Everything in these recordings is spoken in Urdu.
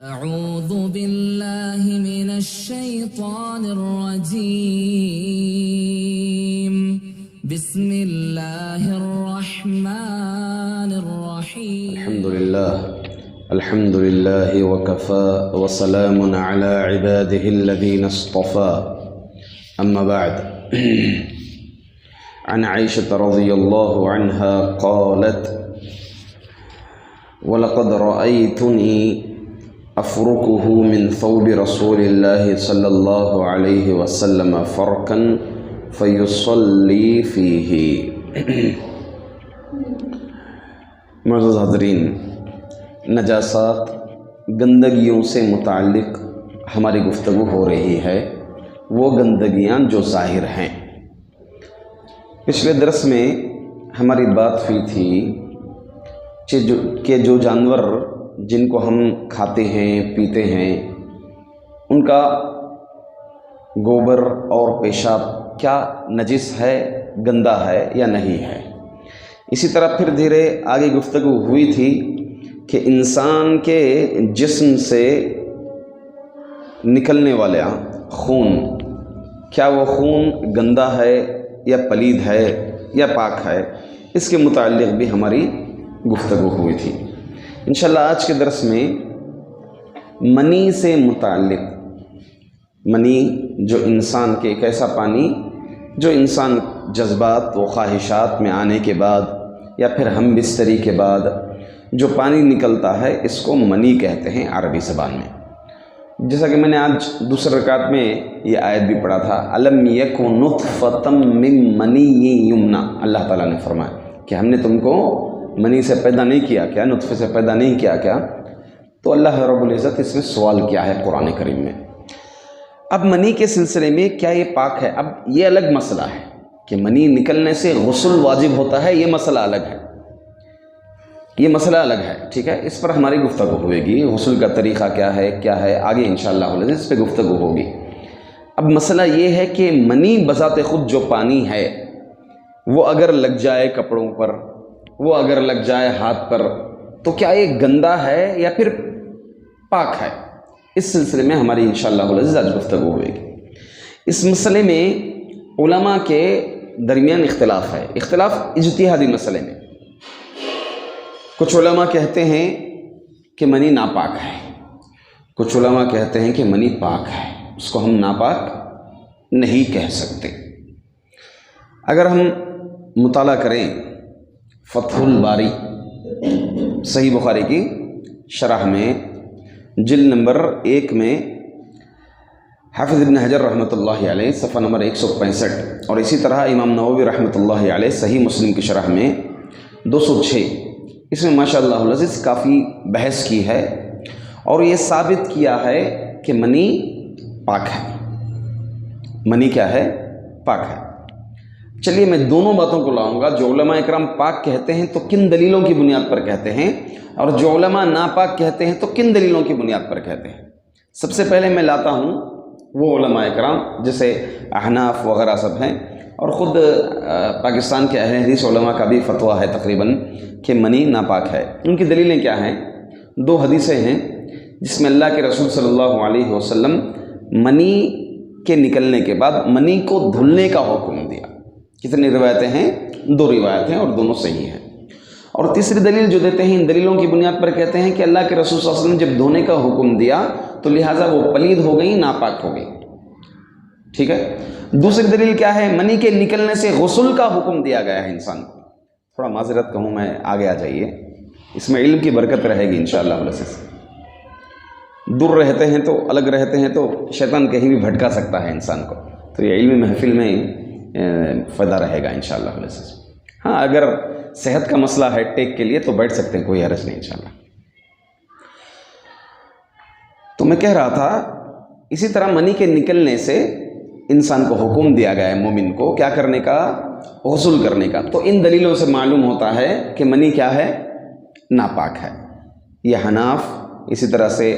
أعوذ بالله من الشيطان الرجيم بسم الله الرحمن الرحيم الحمد لله وكفى وسلام على عباده الذين اصطفى أما بعد عن عائشة رضي الله عنها قالت وَلَقَدْ رَأَيْتُنِي أَفْرُكُهُ مِنْ ثَوْبِ رَسُولِ اللَّهِ صلی اللہ علیہ وسلم فَرْقًا فَيُصَلِّي فِيهِ۔ معزز حاضرین، نجاسات، گندگیوں سے متعلق ہماری گفتگو ہو رہی ہے، وہ گندگیاں جو ظاہر ہیں۔ پچھلے درس میں ہماری بات ہوئی تھی کہ جو جانور جن کو ہم کھاتے ہیں پیتے ہیں ان کا گوبر اور پیشاب کیا نجس ہے، گندا ہے یا نہیں ہے۔ اسی طرح پھر دھیرے آگے گفتگو ہوئی تھی کہ انسان کے جسم سے نکلنے والا خون، کیا وہ خون گندا ہے یا پلید ہے یا پاک ہے، اس کے متعلق بھی ہماری گفتگو ہوئی تھی۔ انشاءاللہ آج کے درس میں منی سے متعلق، منی جو انسان کے ایک ایسا پانی جو انسان جذبات و خواہشات میں آنے کے بعد یا پھر ہم بستری کے بعد جو پانی نکلتا ہے، اس کو منی کہتے ہیں عربی زبان میں۔ جیسا کہ میں نے آج دوسرے رکعت میں یہ آیت بھی پڑھا تھا، الم یکن نطفۃ من منی یمنی، اللہ تعالیٰ نے فرمایا کہ ہم نے تم کو منی سے پیدا نہیں کیا کیا، نطفے سے پیدا نہیں کیا کیا؟ تو اللہ رب العزت اس میں سوال کیا ہے قرآن کریم میں۔ اب منی کے سلسلے میں کیا یہ پاک ہے؟ اب یہ الگ مسئلہ ہے کہ منی نکلنے سے غسل واجب ہوتا ہے، یہ مسئلہ الگ ہے، یہ مسئلہ الگ ہے، ٹھیک ہے؟ اس پر ہماری گفتگو ہوئے گی، غسل کا طریقہ کیا ہے آگے انشاءاللہ اس پہ گفتگو ہوگی۔ اب مسئلہ یہ ہے کہ منی بذات خود جو پانی ہے وہ اگر لگ جائے کپڑوں پر، وہ اگر لگ جائے ہاتھ پر، تو کیا یہ گندا ہے یا پھر پاک ہے؟ اس سلسلے میں ہماری انشاءاللہ آج گفتگو ہوئے گی۔ اس مسئلے میں علماء کے درمیان اختلاف ہے، اختلاف اجتہادی مسئلے میں۔ کچھ علماء کہتے ہیں کہ منی ناپاک ہے، کچھ علماء کہتے ہیں کہ منی پاک ہے، اس کو ہم ناپاک نہیں کہہ سکتے۔ اگر ہم مطالعہ کریں فتح الباری صحیح بخاری کی شرح میں جلد نمبر 1 میں حافظ ابن حجر رحمۃ اللہ علیہ صفحہ نمبر 165، اور اسی طرح امام نووی رحمۃ اللہ علیہ صحیح مسلم کی شرح میں 206، اس میں ماشاء اللہ العزیز کافی بحث کی ہے اور یہ ثابت کیا ہے کہ منی پاک ہے۔ منی کیا ہے؟ پاک ہے۔ چلیے میں دونوں باتوں کو لاؤں گا، جو علماء اکرام پاک کہتے ہیں تو کن دلیلوں کی بنیاد پر کہتے ہیں، اور جو علماء ناپاک کہتے ہیں تو کن دلیلوں کی بنیاد پر کہتے ہیں۔ سب سے پہلے میں لاتا ہوں وہ علماء اکرام جیسے احناف وغیرہ سب ہیں، اور خود پاکستان کے اہل حدیث علماء کا بھی فتویٰ ہے تقریباً کہ منی ناپاک ہے۔ ان کی دلیلیں کیا ہیں؟ 2 حدیثیں ہیں جس میں اللہ کے رسول صلی اللہ علیہ وسلم منی کے نکلنے کے بعد منی کو دھلنے کا حکم دیا۔ کتنی روایتیں ہیں؟ 2 روایتیں، اور دونوں صحیح ہیں۔ اور تیسری دلیل جو دیتے ہیں، ان دلیلوں کی بنیاد پر کہتے ہیں کہ اللہ کے رسول صلی اللہ علیہ وسلم جب دھونے کا حکم دیا تو لہٰذا وہ پلید ہو گئی، ناپاک ہو گئی، ٹھیک ہے؟ دوسری دلیل کیا ہے؟ منی کے نکلنے سے غسل کا حکم دیا گیا ہے انسان کو۔ تھوڑا معذرت کہوں میں، آگے آ جائیے، اس میں علم کی برکت رہے گی انشاءاللہ العزیز۔ دور رہتے ہیں تو الگ رہتے ہیں تو شیطان کہیں بھی بھٹکا سکتا ہے انسان کو، تو یہ علمی محفل میں فائدہ رہے گا انشاءاللہ العزیز۔ ہاں اگر صحت کا مسئلہ ہے ٹیک کے لیے تو بیٹھ سکتے ہیں، کوئی حرج نہیں انشاءاللہ۔ تو میں کہہ رہا تھا اسی طرح منی کے نکلنے سے انسان کو حکم دیا گیا ہے مومن کو کیا کرنے کا؟ غسل کرنے کا۔ تو ان دلیلوں سے معلوم ہوتا ہے کہ منی کیا ہے؟ ناپاک ہے۔ یہ حناف، اسی طرح سے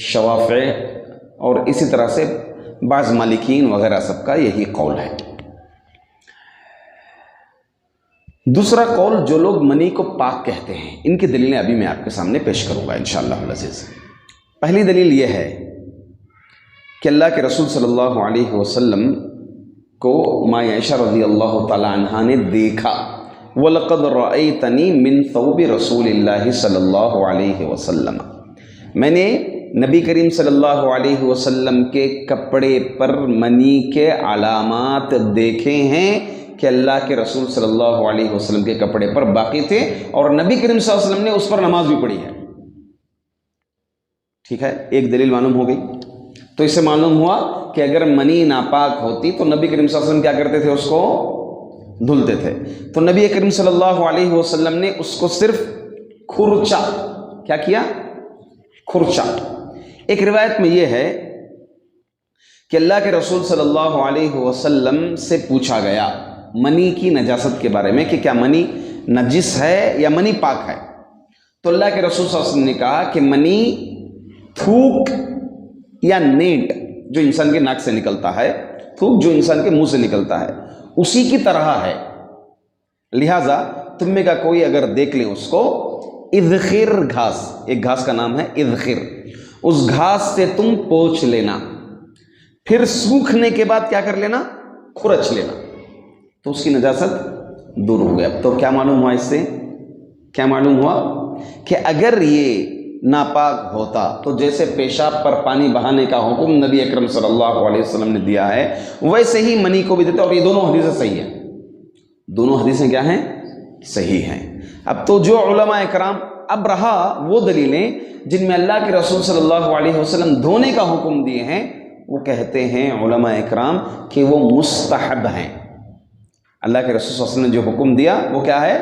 شوافع، اور اسی طرح سے بعض مالکین وغیرہ سب کا یہی قول ہے۔ دوسرا قول، جو لوگ منی کو پاک کہتے ہیں، ان کی دلیلیں ابھی میں آپ کے سامنے پیش کروں گا انشاءاللہ العزیز۔ پہلی دلیل یہ ہے کہ اللہ کے رسول صلی اللہ علیہ وسلم کو ماں عائشہ رضی اللہ تعالی عنہا نے دیکھا، وَلَقَدْ رَأَيْتَنِي مِنْ ثَوْبِ رَسُولِ اللَّهِ صلی اللہ علیہ وسلم، میں نے نبی کریم صلی اللہ علیہ وسلم کے کپڑے پر منی کے علامات دیکھے ہیں کہ اللہ کے رسول صلی اللہ علیہ وسلم کے کپڑے پر باقی تھے، اور نبی کریم صلی اللہ علیہ وسلم نے اس پر نماز بھی پڑھی ہے۔ ٹھیک ہے، ایک دلیل معلوم ہو گئی۔ تو اس سے معلوم ہوا کہ اگر منی ناپاک ہوتی تو نبی کریم صلی اللہ علیہ وسلم کیا کرتے تھے؟ اس کو دھلتے تھے۔ تو نبی کریم صلی اللہ علیہ وسلم نے اس کو صرف کھرچا، کیا کیا؟ کھرچا۔ ایک روایت میں یہ ہے کہ اللہ کے رسول صلی اللہ علیہ وسلم سے پوچھا گیا منی کی نجاست کے بارے میں کہ کیا منی نجس ہے یا منی پاک ہے؟ تو اللہ کے رسول صلی اللہ علیہ وسلم نے کہا کہ منی تھوک یا نیٹ جو انسان کے ناک سے نکلتا ہے، تھوک جو انسان کے منہ سے نکلتا ہے، اسی کی طرح ہے، لہٰذا تم میں کا کوئی اگر دیکھ لے اس کو، اذخر گھاس، ایک گھاس کا نام ہے اذخر، اس گھاس سے تم پوچھ لینا، پھر سوکھنے کے بعد کیا کر لینا؟ کھرچ لینا، تو اس کی نجاست دور ہو گیا۔ تو کیا معلوم ہوا اس سے؟ کیا معلوم ہوا کہ اگر یہ ناپاک ہوتا تو جیسے پیشاب پر پانی بہانے کا حکم نبی اکرم صلی اللہ علیہ وسلم نے دیا ہے، ویسے ہی منی کو بھی دیتے، اور یہ دونوں حدیثیں صحیح ہیں۔ دونوں حدیثیں کیا ہیں؟ صحیح ہیں۔ اب تو جو علماء اکرام، اب رہا وہ دلیلیں جن میں اللہ کے رسول صلی اللہ علیہ وسلم دھونے کا حکم دیے ہیں، وہ کہتے ہیں علماء اکرام کہ وہ مستحب ہیں۔ اللہ کے رسول صلی اللہ علیہ وسلم نے جو حکم دیا وہ کیا ہے؟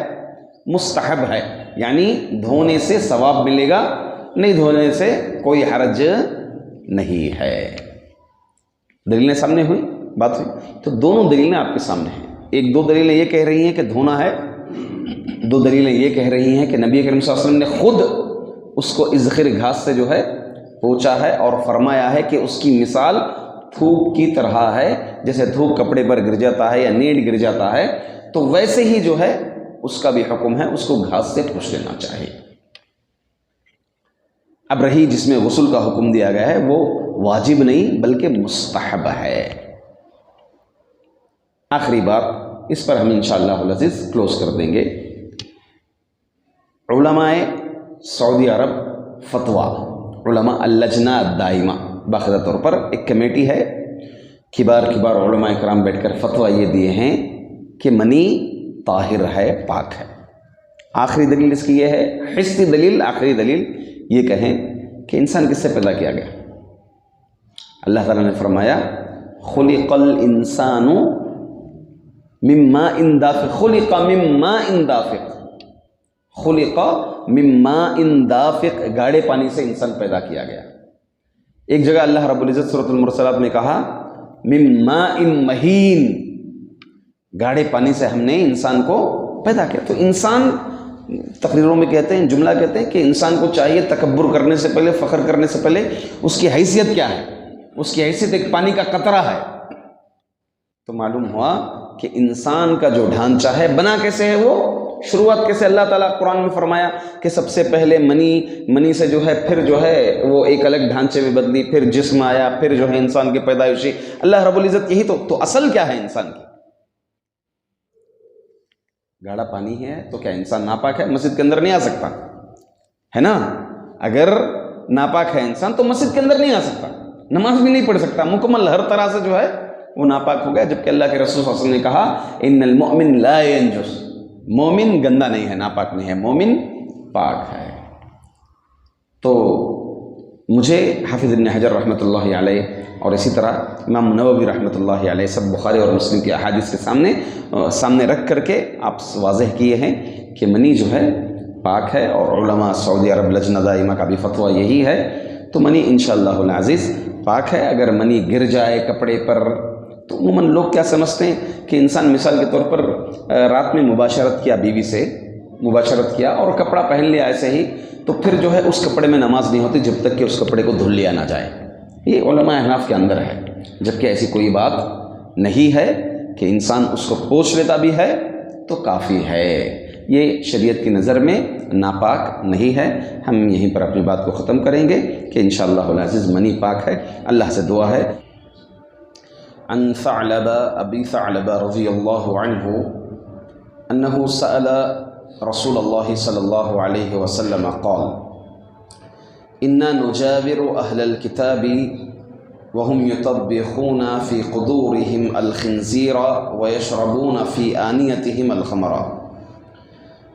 مستحب ہے، یعنی دھونے سے ثواب ملے گا، نہیں دھونے سے کوئی حرج نہیں ہے۔ دلیلیں سامنے ہوئی، بات ہوئی۔ تو دونوں دلیلیں آپ کے سامنے ہیں۔ ایک دو دلیلیں یہ کہہ رہی ہیں کہ دھونا ہے، دو دلیلیں یہ کہہ رہی ہیں کہ نبی کریم صلی اللہ علیہ وسلم نے خود اس کو اذخر گھاس سے جو ہے پوچھا ہے، اور فرمایا ہے کہ اس کی مثال تھوک کی طرح ہے، جیسے تھوک کپڑے پر گر جاتا ہے یا نیٹ گر جاتا ہے، تو ویسے ہی جو ہے اس کا بھی حکم ہے، اس کو گھاس سے پوچھ لینا چاہیے۔ اب رہی جس میں غسل کا حکم دیا گیا ہے، وہ واجب نہیں بلکہ مستحب ہے۔ آخری بات، اس پر ہم انشاءاللہ العزیز کلوز کر دیں گے۔ علماء سعودی عرب فتویٰ، علماء اللجنہ الدائمہ، باقاعدہ طور پر ایک کمیٹی ہے، کبار علماء کرام بیٹھ کر فتویٰ یہ دیے ہیں کہ منی طاہر ہے، پاک ہے۔ آخری دلیل اس کی یہ ہے، حسی دلیل، آخری دلیل یہ کہیں کہ انسان کس سے پیدا کیا گیا؟ اللہ تعالیٰ نے فرمایا خلق الانسان من ماء دافق، خلق من ماء دافق، خلق من ماء دافق، گاڑے پانی سے انسان پیدا کیا گیا۔ ایک جگہ اللہ رب العزت سورۃ المرسلات میں کہا من ماء مہین، گاڑے پانی سے ہم نے انسان کو پیدا کیا۔ تو انسان، تقریروں میں کہتے ہیں، جملہ کہتے ہیں کہ انسان کو چاہیے تکبر کرنے سے پہلے، فخر کرنے سے پہلے اس کی حیثیت کیا ہے؟ اس کی حیثیت ایک پانی کا قطرہ ہے۔ تو معلوم ہوا کہ انسان کا جو ڈھانچہ ہے بنا کیسے ہے، وہ شروعات کیسے؟ اللہ تعالیٰ قرآن میں فرمایا کہ سب سے پہلے منی سے جو ہے، پھر جو ہے وہ ایک الگ ڈھانچے میں بدلی، پھر جسم آیا، پھر جو ہے انسان کی پیدائشی۔ اللہ رب العزت یہی تو اصل کیا ہے انسان کی؟ گاڑا پانی ہے تو کیا انسان ناپاک ہے؟ مسجد کے اندر نہیں آ سکتا ہے نا؟ اگر ناپاک ہے انسان تو مسجد کے اندر نہیں آ سکتا، نماز بھی نہیں پڑھ سکتا، مکمل ہر طرح سے جو ہے وہ ناپاک ہو گیا۔ جبکہ اللہ کے رسول صلی اللہ علیہ وسلم نے کہا ان المؤمن لا ينجس، مومن گندا نہیں ہے، ناپاک نہیں ہے، مومن پاک ہے۔ تو مجھے حافظ ابن حجر رحمۃ اللہ علیہ اور اسی طرح امام نووی رحمۃ اللہ علیہ سب بخاری اور مسلم کی احادیث کے سامنے رکھ کر کے آپ واضح کیے ہیں کہ منی جو ہے پاک ہے، اور علماء سعودی عرب لجنہ دائمہ کا بھی فتویٰ یہی ہے۔ تو منی انشاءاللہ العزیز پاک ہے۔ اگر منی گر جائے کپڑے پر تو عموماً لوگ کیا سمجھتے ہیں کہ انسان مثال کے طور پر رات میں مباشرت کیا، بیوی سے مباشرت کیا اور کپڑا پہن لیا ایسے ہی، تو پھر جو ہے اس کپڑے میں نماز نہیں ہوتی جب تک کہ اس کپڑے کو دھل لیا نہ جائے۔ یہ علماء احناف کے اندر ہے، جبکہ ایسی کوئی بات نہیں ہے، کہ انسان اس کو پوچھ لیتا بھی ہے تو کافی ہے۔ یہ شریعت کی نظر میں ناپاک نہیں ہے۔ ہم یہیں پر اپنی بات کو ختم کریں گے کہ انشاءاللہ العزیز منی پاک ہے۔ اللہ سے دعا ہے عن ثعلبہ ابی ثعلبہ رضی اللہ عنہ انہ سأل رسول اللہ صلی اللہ علیہ وسلم قال انا نجاور اہل الكتاب وهم يطبخون في قدورهم الخنزير ويشربون في آنيتهم الخمر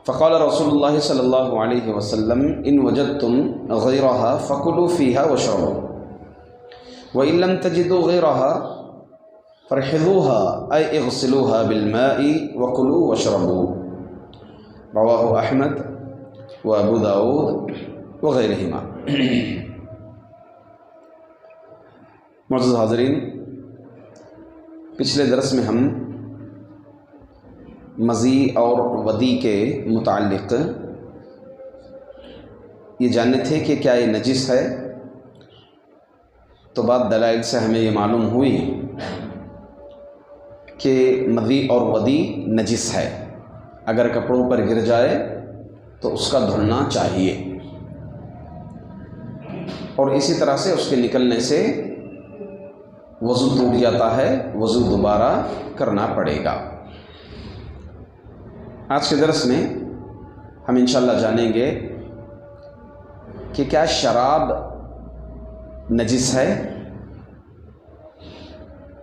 فقال رسول الله صلى الله عليه وسلم إن وجدتم غيرها فكلوا فيها واشربوا وإن لم تجدوا غيرها فرحضوها أي اغسلوها بالماء وكلوا واشربوا رواه أحمد وأبو داود وغيرهما۔ معزز حاضرین، پچھلے درس میں ہم مزی اور ودی کے متعلق یہ جاننے تھے کہ کیا یہ نجس ہے، تو بعد دلائل سے ہمیں یہ معلوم ہوئی کہ مزی اور ودی نجس ہے، اگر کپڑوں پر گر جائے تو اس کا دھلنا چاہیے، اور اسی طرح سے اس کے نکلنے سے وضو ٹوٹ جاتا ہے، وضو دوبارہ کرنا پڑے گا۔ آج کے درس میں ہم انشاءاللہ جانیں گے کہ کیا شراب نجس ہے۔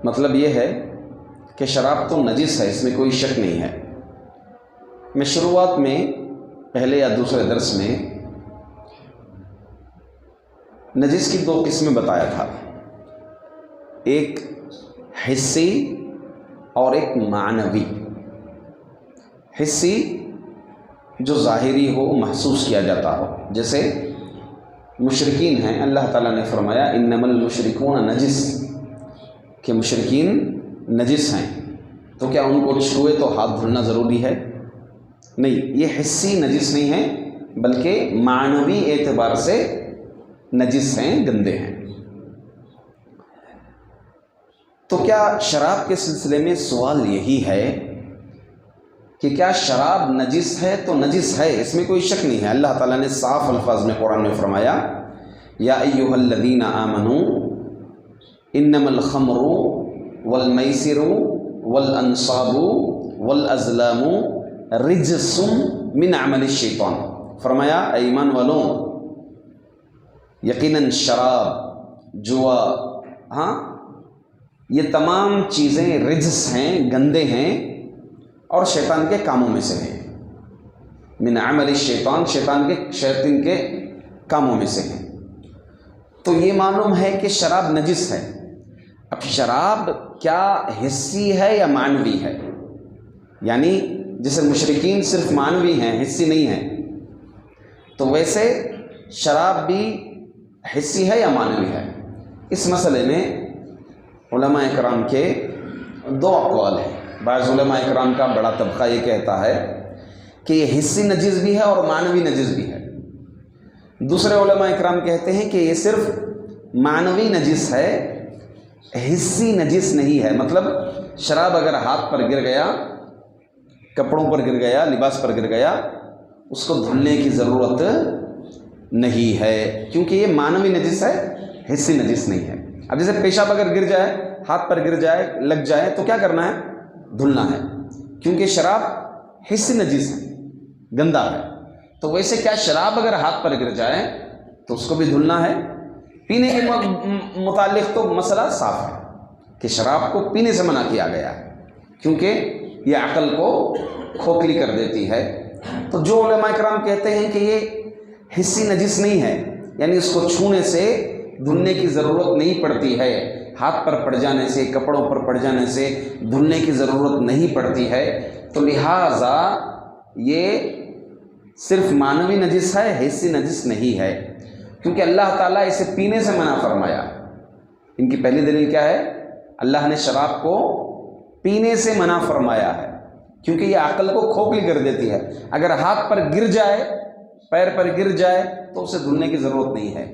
مطلب یہ ہے کہ شراب تو نجس ہے، اس میں کوئی شک نہیں ہے۔ میں شروعات میں پہلے یا دوسرے درس میں نجس کی دو قسمیں بتایا تھا، ایک حسی اور ایک معنوی۔ حسی جو ظاہری ہو، محسوس کیا جاتا ہو، جیسے مشرکین ہیں، اللہ تعالیٰ نے فرمایا انما المشرکون نجس، کہ مشرکین نجس ہیں، تو کیا ان کو چھوئے تو ہاتھ دھلنا ضروری ہے؟ نہیں، یہ حسی نجس نہیں ہے بلکہ معنوی اعتبار سے نجس ہیں، گندے ہیں۔ تو کیا شراب کے سلسلے میں سوال یہی ہے کہ کیا شراب نجس ہے؟ تو نجس ہے، اس میں کوئی شک نہیں ہے۔ اللہ تعالیٰ نے صاف الفاظ میں قرآن میں فرمایا یا ایھا الذین آمنوا انما الخمر والمیسر والانصاب والازلام رجس من عمل الشیطان، فرمایا اے ایمان والوں، یقیناً شراب، جوا، یہ تمام چیزیں رجس ہیں، گندے ہیں، اور شیطان کے کاموں میں سے ہیں۔ من عمل الشیطان، شیطان کے کاموں میں سے ہیں۔ تو یہ معلوم ہے کہ شراب نجس ہے۔ اب شراب کیا حسی ہے یا معنوی ہے؟ یعنی جیسے مشرکین صرف معنوی ہیں، حسی نہیں ہیں، تو ویسے شراب بھی حسی ہے یا معنوی ہے؟ اس مسئلے میں علماء اکرام کے دو اقوال ہیں۔ بعض علماء اکرام کا بڑا طبقہ یہ کہتا ہے کہ یہ حسی نجس بھی ہے اور معنوی نجس بھی ہے۔ دوسرے علماء اکرام کہتے ہیں کہ یہ صرف معنوی نجس ہے، حسی نجس نہیں ہے۔ مطلب شراب اگر ہاتھ پر گر گیا، کپڑوں پر گر گیا، لباس پر گر گیا، اس کو دھلنے کی ضرورت نہیں ہے، کیونکہ یہ معنوی نجس ہے، حسی نجس نہیں ہے۔ اب جیسے پیشاب اگر گر جائے، ہاتھ پر گر جائے، لگ جائے، تو کیا کرنا ہے؟ دھلنا ہے، کیونکہ شراب حسی نجس ہے، گندا ہے۔ تو ویسے کیا شراب اگر ہاتھ پر گر جائے تو اس کو بھی دھلنا ہے؟ پینے کے متعلق تو مسئلہ صاف ہے کہ شراب کو پینے سے منع کیا گیا ہے، کیونکہ یہ عقل کو کھوکھلی کر دیتی ہے۔ تو جو علماء کرام کہتے ہیں کہ یہ حسی نجس نہیں ہے، یعنی اس کو چھونے سے دھلنے کی ضرورت نہیں پڑتی ہے، ہاتھ پر پڑ جانے سے، کپڑوں پر پڑ جانے سے دھلنے کی ضرورت نہیں پڑتی ہے، تو لہٰذا یہ صرف معنوی نجس ہے، حسی نجس نہیں ہے، کیونکہ اللہ تعالیٰ اسے پینے سے منع فرمایا۔ ان کی پہلی دلیل کیا ہے؟ اللہ نے شراب کو پینے سے منع فرمایا ہے، کیونکہ یہ عقل کو کھوکھلی کر دیتی ہے۔ اگر ہاتھ پر گر جائے، پیر پر گر جائے، تو اسے دھلنے کی ضرورت نہیں ہے۔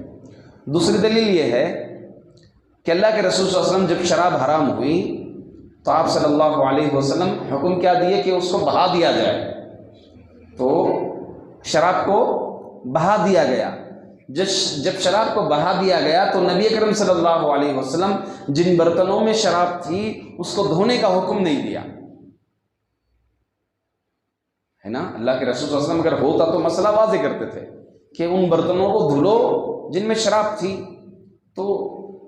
دوسری دلیل یہ ہے کہ اللہ کے رسول صلی اللہ علیہ وسلم جب شراب حرام ہوئی تو آپ صلی اللہ علیہ وسلم حکم کیا دیے کہ اس کو بہا دیا جائے، شراب کو بہا دیا گیا. جب شراب کو بہا دیا گیا تو نبی اکرم صلی اللہ علیہ وسلم جن برتنوں میں شراب تھی اس کو دھونے کا حکم نہیں دیا ہے نا. اللہ کے رسول صلی اللہ علیہ وسلم اگر ہوتا تو مسئلہ واضح کرتے تھے کہ ان برتنوں کو دھلو جن میں شراب تھی. تو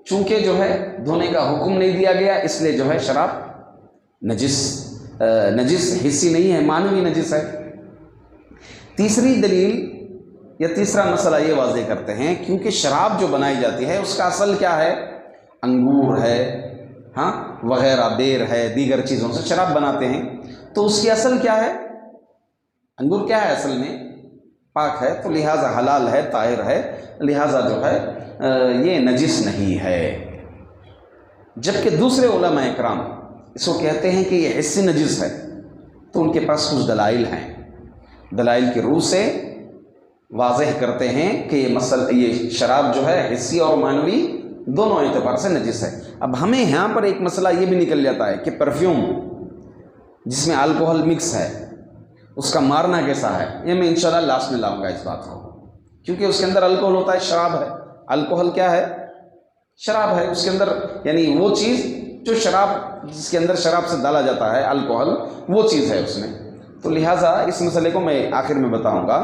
چونکہ جو ہے دھونے کا حکم نہیں دیا گیا اس لیے جو ہے شراب نجس حصی نہیں ہے، معنوی نجس ہے. تیسری دلیل یا تیسرا مسئلہ یہ واضح کرتے ہیں کیونکہ شراب جو بنائی جاتی ہے اس کا اصل کیا ہے؟ انگور ہے، ہاں وغیرہ، بیر ہے، دیگر چیزوں سے شراب بناتے ہیں. تو اس کی اصل کیا ہے؟ انگور کیا ہے اصل میں؟ پاک ہے، تو لہٰذا حلال ہے، طاہر ہے، لہٰذا جو ہے یہ نجس نہیں ہے. جبکہ دوسرے علماء اکرام اس کو کہتے ہیں کہ یہ حصی نجس ہے، تو ان کے پاس کچھ دلائل ہیں. دلائل کی روح سے واضح کرتے ہیں کہ یہ شراب جو ہے حصی اور معنوی دونوں اعتبار سے نجس ہے. اب ہمیں یہاں پر ایک مسئلہ یہ بھی نکل جاتا ہے کہ پرفیوم جس میں الکوہل مکس ہے اس کا مارنا کیسا ہے؟ یہ میں انشاءاللہ لاسٹ میں لاؤں گا اس بات کو، کیونکہ اس کے اندر الکوہل ہوتا ہے، شراب ہے. الکوہل کیا ہے؟ شراب ہے. اس کے اندر یعنی وہ چیز جو شراب، جس کے اندر شراب سے ڈالا جاتا ہے الکوہل، وہ چیز ہے اس میں. تو لہٰذا اس مسئلے کو میں آخر میں بتاؤں گا.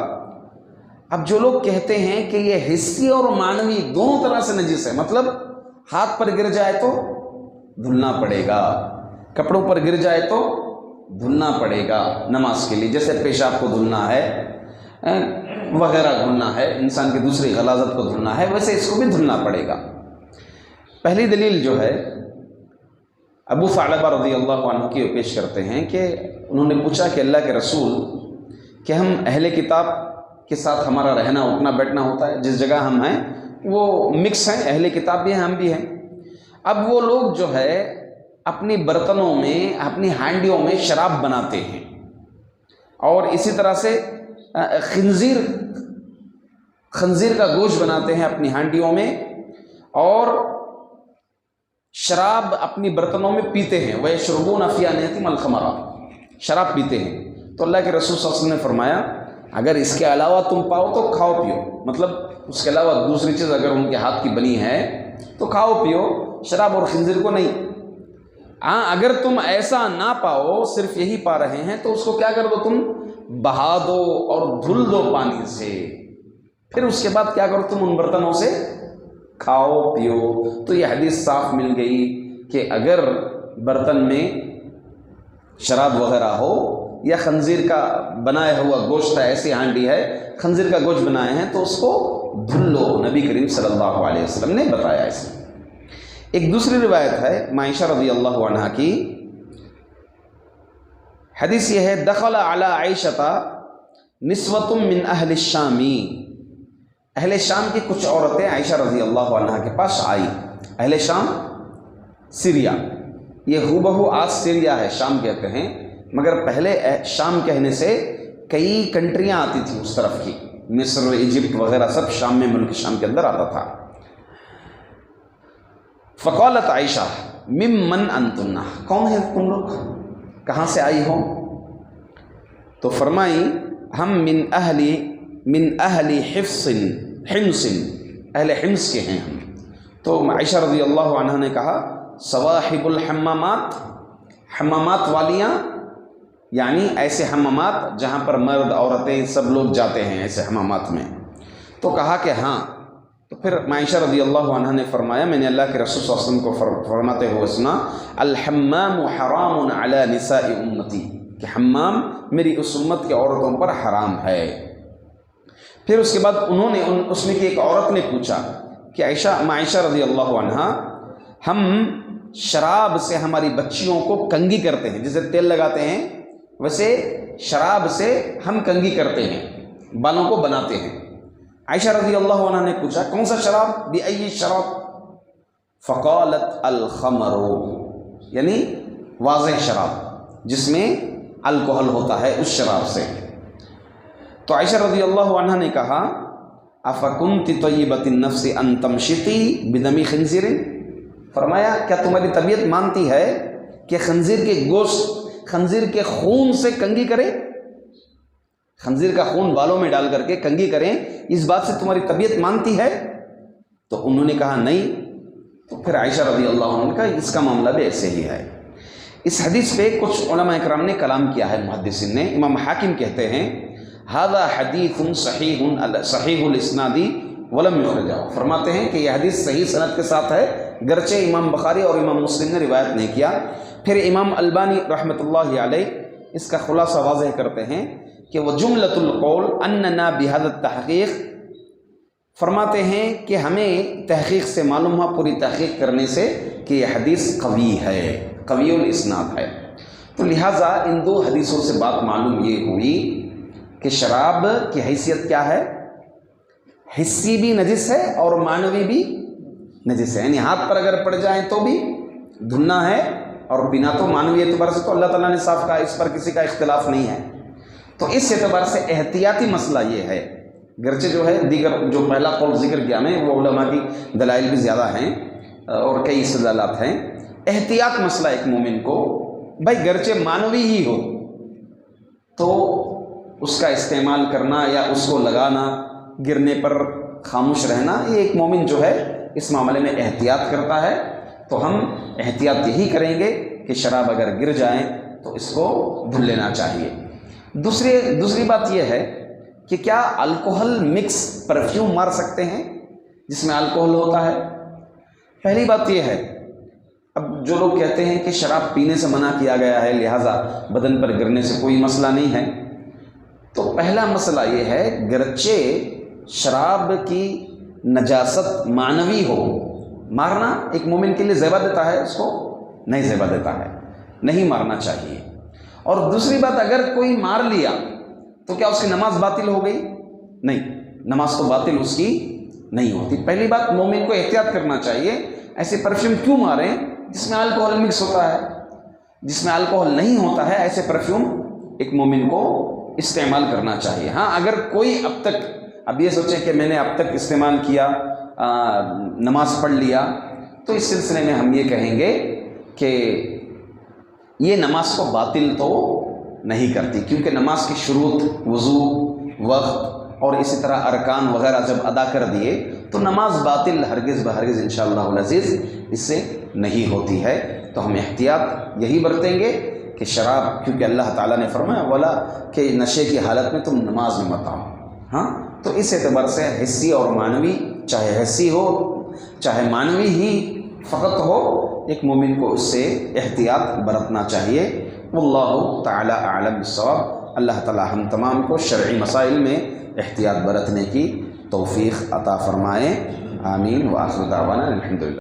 اب جو لوگ کہتے ہیں کہ یہ حصی اور معنوی دونوں طرح سے نجس ہے، مطلب ہاتھ پر گر جائے تو دھلنا پڑے گا، کپڑوں پر گر جائے تو دھلنا پڑے گا نماز کے لیے، جیسے پیشاب کو دھلنا ہے وغیرہ دھلنا ہے، انسان کی دوسری غلاظت کو دھلنا ہے، ویسے اس کو بھی دھلنا پڑے گا. پہلی دلیل جو ہے ابو ثعلبہ رضی اللہ عنہ کی پیش کرتے ہیں کہ انہوں نے پوچھا کہ اللہ کے رسول، کہ ہم اہل کتاب کے ساتھ ہمارا رہنا اٹھنا بیٹھنا ہوتا ہے، جس جگہ ہم ہیں وہ مکس ہیں، اہل کتاب بھی ہیں ہم بھی ہیں. اب وہ لوگ جو ہے اپنی برتنوں میں، اپنی ہانڈیوں میں شراب بناتے ہیں، اور اسی طرح سے خنزیر کا گوشت بناتے ہیں اپنی ہانڈیوں میں، اور شراب اپنی برتنوں میں پیتے ہیں. وَيَشْرُبُونَ فِي أَنِيَتِهِمُ الْخَمْرَ، شراب پیتے ہیں. تو اللہ کے رسول صلی اللہ علیہ وسلم نے فرمایا اگر اس کے علاوہ تم پاؤ تو کھاؤ پیو، مطلب اس کے علاوہ دوسری چیز اگر ان کے ہاتھ کی بنی ہے تو کھاؤ پیو، شراب اور خنزیر کو نہیں. ہاں اگر تم ایسا نہ پاؤ، صرف یہی پا رہے ہیں، تو اس کو کیا کر دو، تم بہا دو اور دھل دو پانی سے، پھر اس کے بعد کیا کرو، تم ان برتنوں سے کھاؤ پیو. تو یہ حدیث صاف مل گئی کہ اگر برتن میں شراب وغیرہ ہو یا خنزیر کا بنایا ہوا گوشت ہے، ایسی ہانڈی ہے خنزیر کا گوشت بنائے ہیں، تو اس کو دھل لو. نبی کریم صلی اللہ علیہ وسلم نے بتایا اسے. ایک دوسری روایت ہے عائشہ رضی اللہ عنہا کی، حدیث یہ ہے دخل علی عائشہ نسوۃ من اہل الشام، اہل شام کی کچھ عورتیں عائشہ رضی اللہ عنہا کے پاس آئی. اہل شام سیریا، یہ ہو بہو آج سیریا ہے، شام کہتے ہیں، مگر پہلے شام کہنے سے کئی کنٹریاں آتی تھیں اس طرف کی، مصر، ایجپٹ وغیرہ سب شام میں، ملک شام کے اندر آتا تھا. فقالت عائشہ ممن انتن، کون ہے تم لوگ، کہاں سے آئی ہو؟ تو فرمائی ہم من اہل حمص، اہل حمص کے ہیں ہم. تو عائشہ رضی اللہ عنہ نے کہا صواحب الحمامات، حمامات والیاں، یعنی ایسے حمامات جہاں پر مرد عورتیں سب لوگ جاتے ہیں ایسے حمامات میں. تو کہا کہ ہاں. تو پھر عائشہ رضی اللہ عنہ نے فرمایا میں نے اللہ کے رسول صلی اللہ علیہ وسلم کو فرماتے ہوئے سنا الحمام حرام علی نساء امتی، کہ حمام میری اس امت کے عورتوں پر حرام ہے. پھر اس کے بعد انہوں نے اس میں کی ایک عورت نے پوچھا کہ عائشہ رضی اللہ عنہ، ہم شراب سے ہماری بچیوں کو کنگھی کرتے ہیں، جیسے تیل لگاتے ہیں ویسے شراب سے ہم کنگھی کرتے ہیں، بالوں کو بناتے ہیں. عائشہ رضی اللہ عنہ نے پوچھا کون سا شراب؟ بِأَيِّ شراب؟ فقالت الخمر، یعنی واضح شراب جس میں الکوہل ہوتا ہے، اس شراب سے. تو عائشہ رضی اللہ عنہ نے کہا افکنت طیبۃ النفس ان تمشطی بدم خنزیر، فرمایا کیا تمہاری طبیعت مانتی ہے کہ خنزیر کے گوشت، خنزیر کے خون سے کنگھی کرے؟ خنزیر کا خون بالوں میں ڈال کر کے کنگھی کریں، اس بات سے تمہاری طبیعت مانتی ہے؟ تو انہوں نے کہا نہیں. تو پھر عائشہ رضی اللہ عنہ نے کہا اس کا معاملہ بھی ایسے ہی ہے. اس حدیث پہ کچھ علماء کرام نے کلام کیا ہے، محدثین نے. امام حاکم کہتے ہیں ھذا حدیث صحیح الاسناد ولم یخرجہ، فرماتے ہیں کہ یہ حدیث صحیح سند کے ساتھ ہے، گرچہ امام بخاری اور امام مسلم نے روایت نہیں کیا. پھر امام البانی رحمۃ اللہ علیہ اس کا خلاصہ واضح کرتے ہیں کہ وجملۃ القول اننا بہذا التحقیق، فرماتے ہیں کہ ہمیں تحقیق سے معلوم ہوا، پوری تحقیق کرنے سے، کہ یہ حدیث قوی ہے، قوی الاسناد ہے. تو لہٰذا ان دو حدیثوں سے بات معلوم یہ ہوئی کہ شراب کی حیثیت کیا ہے، حسی بھی نجس ہے اور معنوی بھی نجس ہے. یعنی ہاتھ پر اگر پڑ جائیں تو بھی دھلنا ہے، اور بنا تو معنوی اعتبار سے تو اللہ تعالیٰ نے صاف کہا، اس پر کسی کا اختلاف نہیں ہے. تو اس اعتبار سے احتیاطی مسئلہ یہ ہے، گرچہ جو ہے دیگر جو پہلا قول ذکر کیا میں وہ علماء کی دلائل بھی زیادہ ہیں اور کئی استدلالات ہیں. احتیاط مسئلہ ایک مومن کو، بھائی گرچہ معنوی ہی ہو تو اس کا استعمال کرنا یا اس کو لگانا، گرنے پر خاموش رہنا، یہ ایک مومن جو ہے اس معاملے میں احتیاط کرتا ہے. تو ہم احتیاط یہی کریں گے کہ شراب اگر گر جائیں تو اس کو دھل لینا چاہیے. دوسری بات یہ ہے کہ کیا الکوہل مکس پرفیوم مار سکتے ہیں جس میں الکوہل ہوتا ہے؟ پہلی بات یہ ہے، اب جو لوگ کہتے ہیں کہ شراب پینے سے منع کیا گیا ہے لہٰذا بدن پر گرنے سے کوئی مسئلہ نہیں ہے، تو پہلا مسئلہ یہ ہے گرچہ شراب کی نجاست معنوی ہو، مارنا ایک مومن کے لیے زیبا دیتا ہے، اس کو نہیں زیبا دیتا ہے، نہیں مارنا چاہیے. اور دوسری بات، اگر کوئی مار لیا تو کیا اس کی نماز باطل ہو گئی؟ نہیں، نماز تو باطل اس کی نہیں ہوتی. پہلی بات، مومن کو احتیاط کرنا چاہیے. ایسے پرفیوم کیوں ماریں جس میں الکوہل مکس ہوتا ہے؟ جس میں الکوہل نہیں ہوتا ہے ایسے پرفیوم ایک مومن کو استعمال کرنا چاہیے. ہاں اگر کوئی اب یہ سوچے کہ میں نے اب تک استعمال کیا، نماز پڑھ لیا، تو اس سلسلے میں ہم یہ کہیں گے کہ یہ نماز کو باطل تو نہیں کرتی، کیونکہ نماز کی شروط، وضو، وقت اور اسی طرح ارکان وغیرہ جب ادا کر دیے تو نماز باطل ہرگز بہرگز انشاءاللہ العزیز اس سے نہیں ہوتی ہے. تو ہم احتیاط یہی برتیں گے کہ شراب، کیونکہ اللہ تعالیٰ نے فرمایا ولا کہ نشے کی حالت میں تم نماز میں مت آؤ. ہاں، تو اس اعتبار سے حسی اور معنوی، چاہے حسی ہو چاہے معنوی ہی فقط ہو، ایک مومن کو اس سے احتیاط برتنا چاہیے. واللہ تعالی اعلم بالصواب. اللہ تعالی ہم تمام کو شرعی مسائل میں احتیاط برتنے کی توفیق عطا فرمائے. آمین. وآخر دعوانا الحمدللہ.